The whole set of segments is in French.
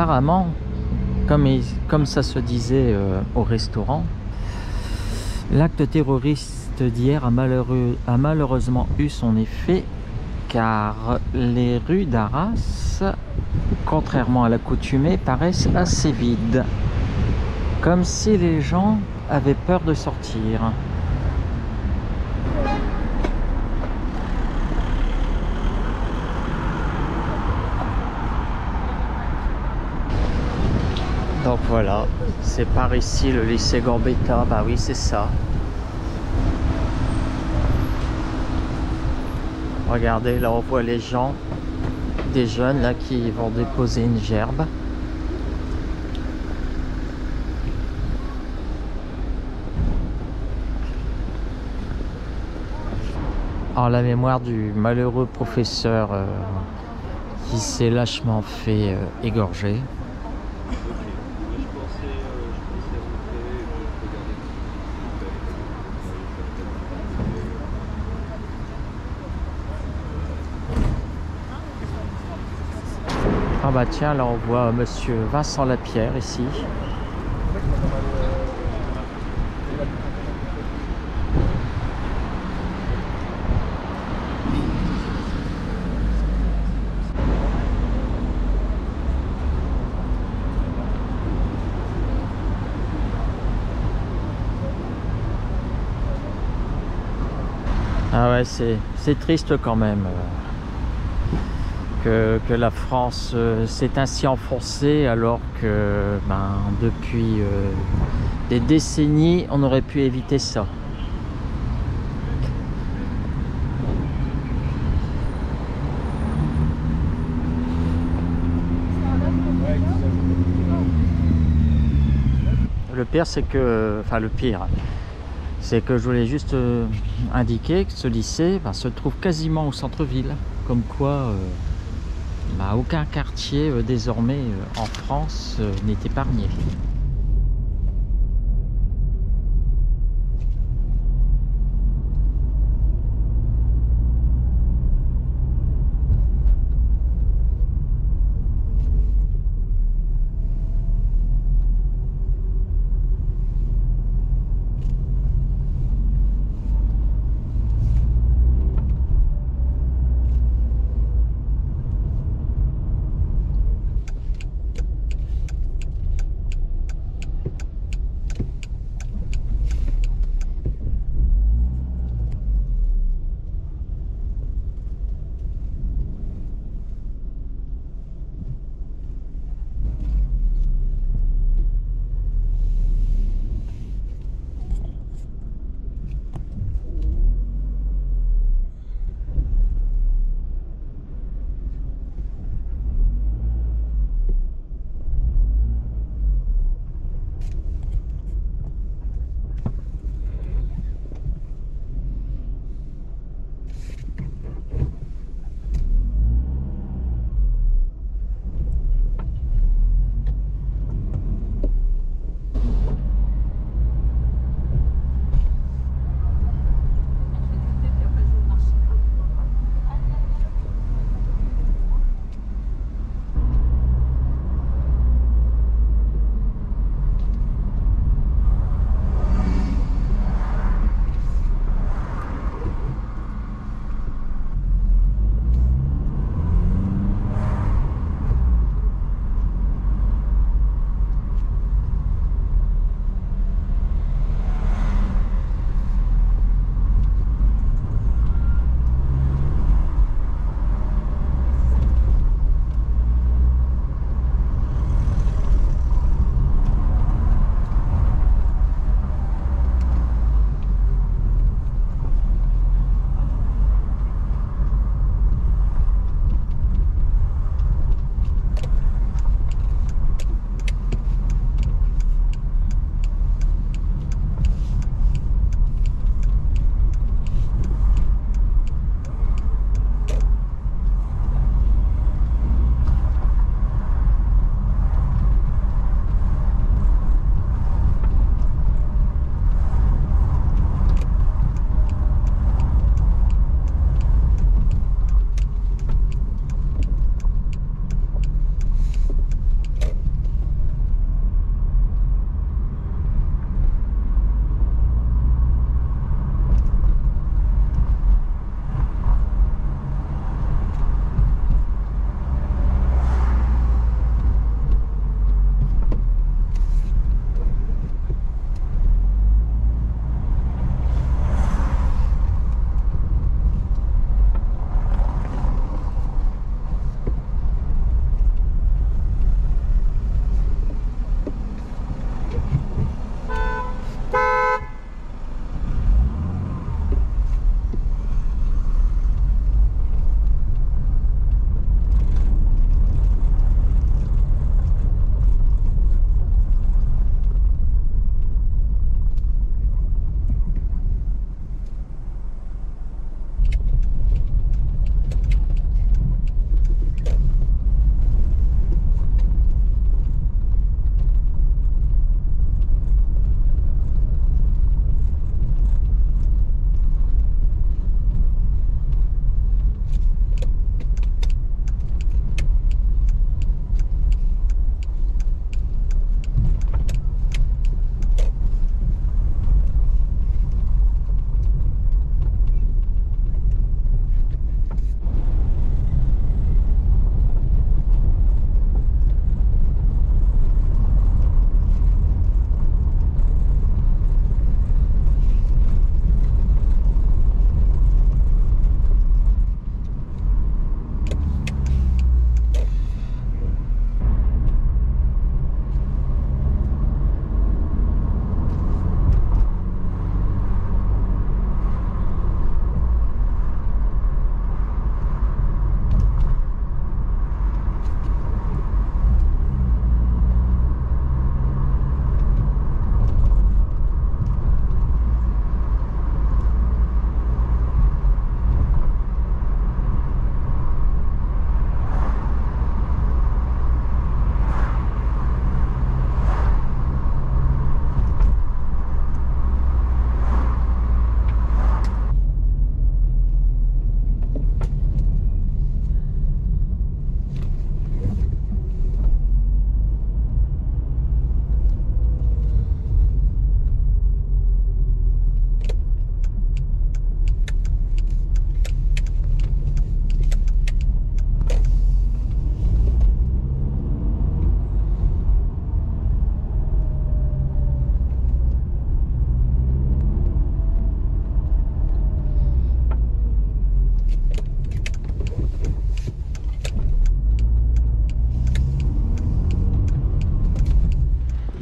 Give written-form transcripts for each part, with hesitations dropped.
apparemment, comme ça se disait au restaurant, l'acte terroriste d'hier a malheureusement eu son effet, car les rues d'Arras, contrairement à l'accoutumée, paraissent assez vides, comme si les gens avaient peur de sortir. Donc voilà, c'est par ici le lycée Gambetta. Bah oui, c'est ça. Regardez, là on voit les gens, des jeunes là qui vont déposer une gerbe. En la mémoire du malheureux professeur qui s'est lâchement fait égorger. Ah bah tiens, là on voit monsieur Vincent Lapierre ici. Ah ouais, c'est triste quand même que la France s'est ainsi enfoncée, alors que depuis des décennies on aurait pu éviter ça. Le pire c'est que, c'est que je voulais juste indiquer que ce lycée se trouve quasiment au centre-ville, comme quoi aucun quartier désormais en France n'est épargné.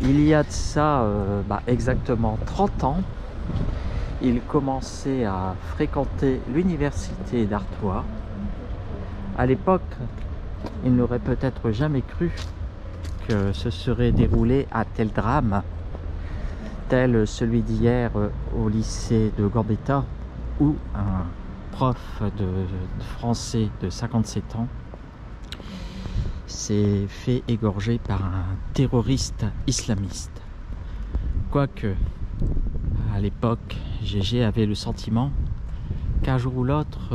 il y a de ça exactement 30 ans, il commençait à fréquenter l'université d'Artois. À l'époque, il n'aurait peut-être jamais cru que ce serait déroulé à tel drame, tel celui d'hier au lycée de Gambetta, où un prof de français de 57 ans s'est fait égorger par un terroriste islamiste. Quoique, à l'époque, Gégé avait le sentiment qu'un jour ou l'autre,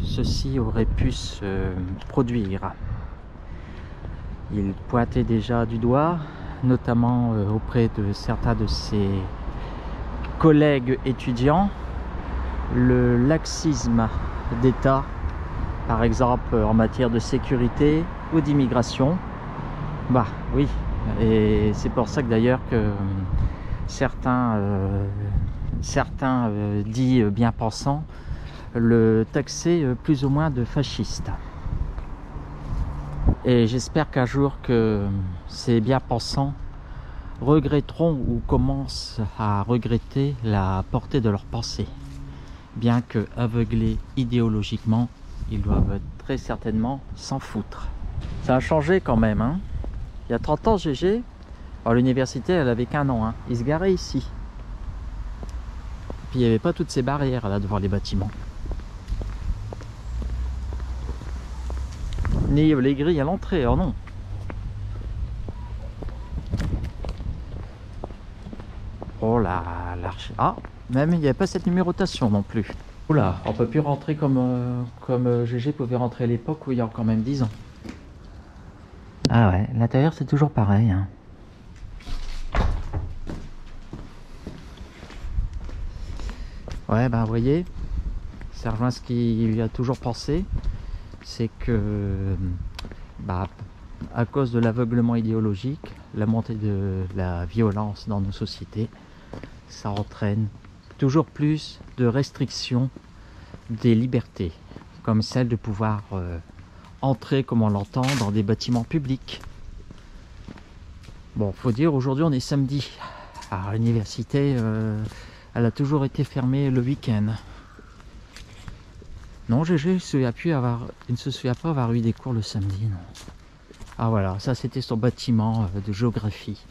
ceci aurait pu se produire. Il pointait déjà du doigt, notamment auprès de certains de ses collègues étudiants, le laxisme d'État, par exemple en matière de sécurité ou d'immigration. Bah oui, et c'est pour ça que d'ailleurs que certains dits bien pensants le taxaient plus ou moins de fasciste. Et j'espère qu'un jour que ces bien pensants regretteront ou commencent à regretter la portée de leurs pensées. Bien que aveuglés idéologiquement, ils doivent très certainement s'en foutre. Ça a changé quand même, hein. Il y a 30 ans, Gégé, alors l'université, elle avait qu'un an, hein. Il se garait ici. Puis il n'y avait pas toutes ces barrières là devant les bâtiments. Ni les grilles à l'entrée, oh non. Oh là, l'archi... Ah, même il n'y avait pas cette numérotation non plus. Oula, on peut plus rentrer comme Gégé pouvait rentrer à l'époque où il y a quand même 10 ans. Ah ouais, l'intérieur c'est toujours pareil, hein. Ouais, ben vous voyez, ça rejoint ce qu'il a toujours pensé, c'est que à cause de l'aveuglement idéologique, la montée de la violence dans nos sociétés, ça entraîne toujours plus de restrictions des libertés, comme celle de pouvoir entrer, comme on l'entend, dans des bâtiments publics. Bon, faut dire, aujourd'hui on est samedi. Alors l'université, elle a toujours été fermée le week-end. Non, Gégé il ne se souvient pas avoir eu des cours le samedi, non. Ah voilà, ça c'était son bâtiment de géographie.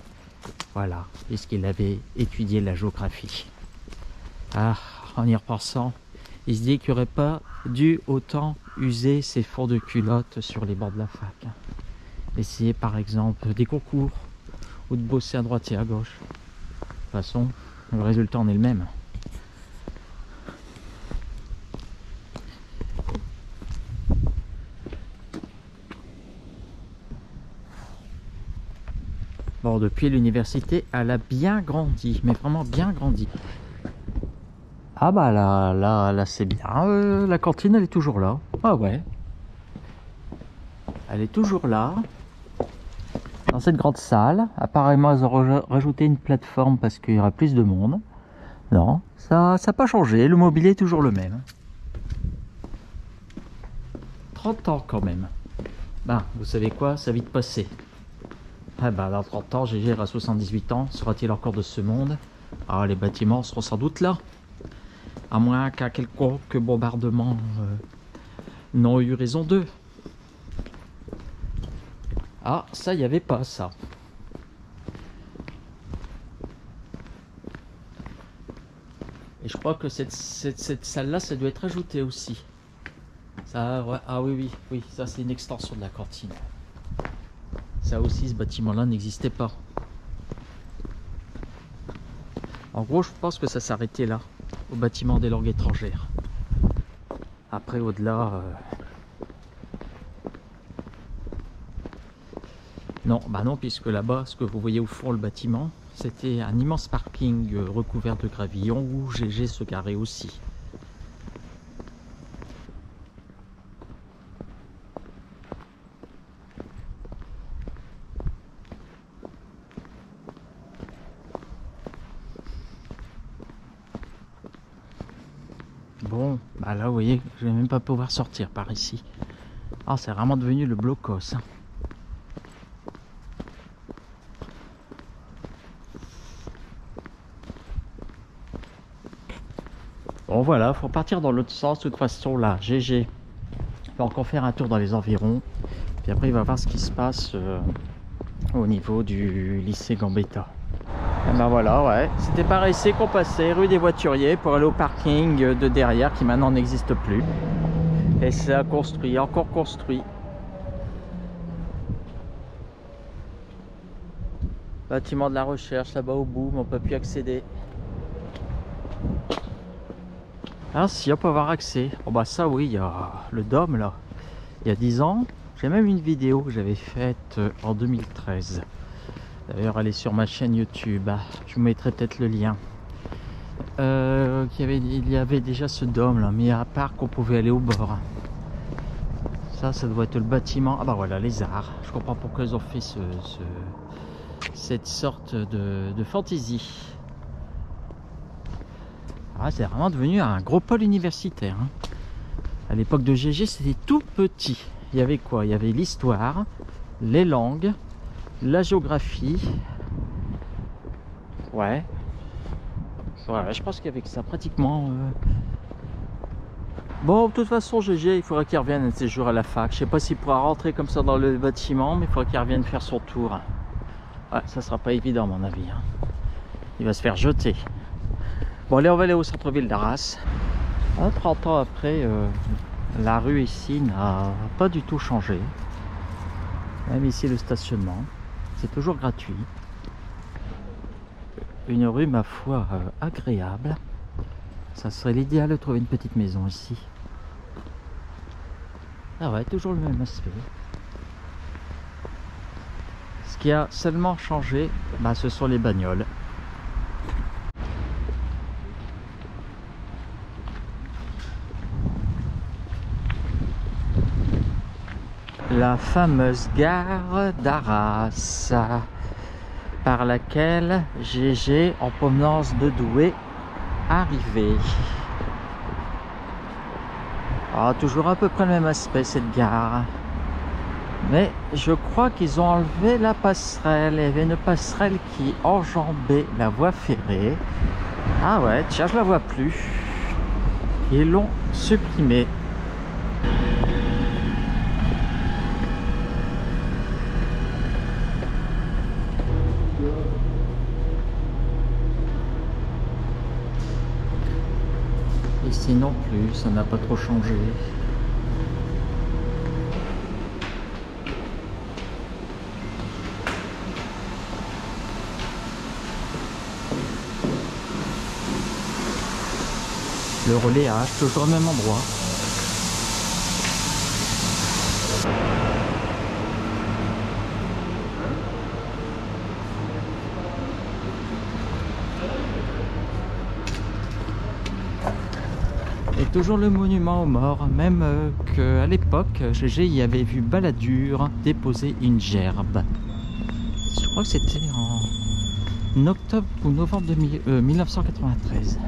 Voilà, puisqu'il avait étudié la géographie. Ah, en y repensant, il se dit qu'il n'aurait pas dû autant user ses fonds de culotte sur les bords de la fac. Essayer par exemple des concours ou de bosser à droite et à gauche. De toute façon, le résultat en est le même. Bon, depuis l'université, elle a bien grandi, mais vraiment bien grandi. Ah bah là c'est bien, la cantine elle est toujours là. Ah ouais. Elle est toujours là. Dans cette grande salle, apparemment ils ont rajouté une plateforme parce qu'il y aura plus de monde. Non, ça n'a pas changé, le mobilier est toujours le même. 30 ans quand même. Ben, vous savez quoi, ça a vite passé. Ah ben, dans 30 ans, Gégé à 78 ans, sera-t-il encore de ce monde? Ah, les bâtiments seront sans doute là. À moins qu'un quelconque bombardement n'ont eu raison d'eux. Ah, ça, il n'y avait pas ça. Et je crois que cette salle-là, ça doit être ajouté aussi. Ça, ouais, ah oui, ça c'est une extension de la cantine. Ça aussi, ce bâtiment-là n'existait pas. En gros, je pense que ça s'arrêtait là, au bâtiment des langues étrangères. Après, au-delà... Non, bah non, puisque là-bas, ce que vous voyez au fond, le bâtiment, c'était un immense parking recouvert de gravillons où Gégé se garait aussi. Bon, bah là, vous voyez, je vais même pas pouvoir sortir par ici. Ah, c'est vraiment devenu le blocos, hein. Bon voilà, faut partir dans l'autre sens. De toute façon là, GG va encore faire un tour dans les environs. Puis après il va voir ce qui se passe au niveau du lycée Gambetta. Et ben voilà, ouais. C'était par ici qu'on passait, rue des Voituriers, pour aller au parking de derrière qui maintenant n'existe plus. Et c'est à construire, encore construit. Bâtiment de la recherche là-bas au bout, mais on peut plus accéder. Ah si, on peut avoir accès. Oh bah ça oui, il y a le dôme là. Il y a 10 ans, j'ai même une vidéo que j'avais faite en 2013. D'ailleurs, elle est sur ma chaîne YouTube. Je vous mettrai peut-être le lien. Il y avait déjà ce dôme là, mais à part qu'on pouvait aller au bord. Ça doit être le bâtiment. Ah bah voilà, les arts. Je comprends pourquoi ils ont fait cette sorte de fantaisie. Ah, c'est vraiment devenu un gros pôle universitaire. Hein. À l'époque de GG, c'était tout petit. Il y avait quoi? Il y avait l'histoire, les langues, la géographie. Ouais. Voilà, je pense qu'il y avait que ça pratiquement. Bon, de toute façon, GG, il faudra qu'il revienne un de ces jours à la fac. Je sais pas s'il pourra rentrer comme ça dans le bâtiment, mais il faudra qu'il revienne faire son tour. Ouais, ça sera pas évident à mon avis. Hein. Il va se faire jeter. Bon, allez, on va aller au centre-ville d'Arras. 30 ans après, la rue ici n'a pas du tout changé. Même ici, le stationnement, c'est toujours gratuit. Une rue, ma foi, agréable. Ça serait l'idéal de trouver une petite maison ici. Ah ouais, toujours le même aspect. Ce qui a seulement changé, bah, ce sont les bagnoles. La fameuse gare d'Arras, par laquelle GG en provenance de Douai arrivé. Ah, toujours à peu près le même aspect cette gare. Mais je crois qu'ils ont enlevé la passerelle. Il y avait une passerelle qui enjambait la voie ferrée. Ah ouais, tiens, je la vois plus. Ils l'ont supprimée. Ici non plus, ça n'a pas trop changé. Le relayage, toujours au même endroit. Et toujours le monument aux morts, même qu'à l'époque, GG y avait vu Balladur déposer une gerbe. Je crois que c'était en octobre ou novembre 1993.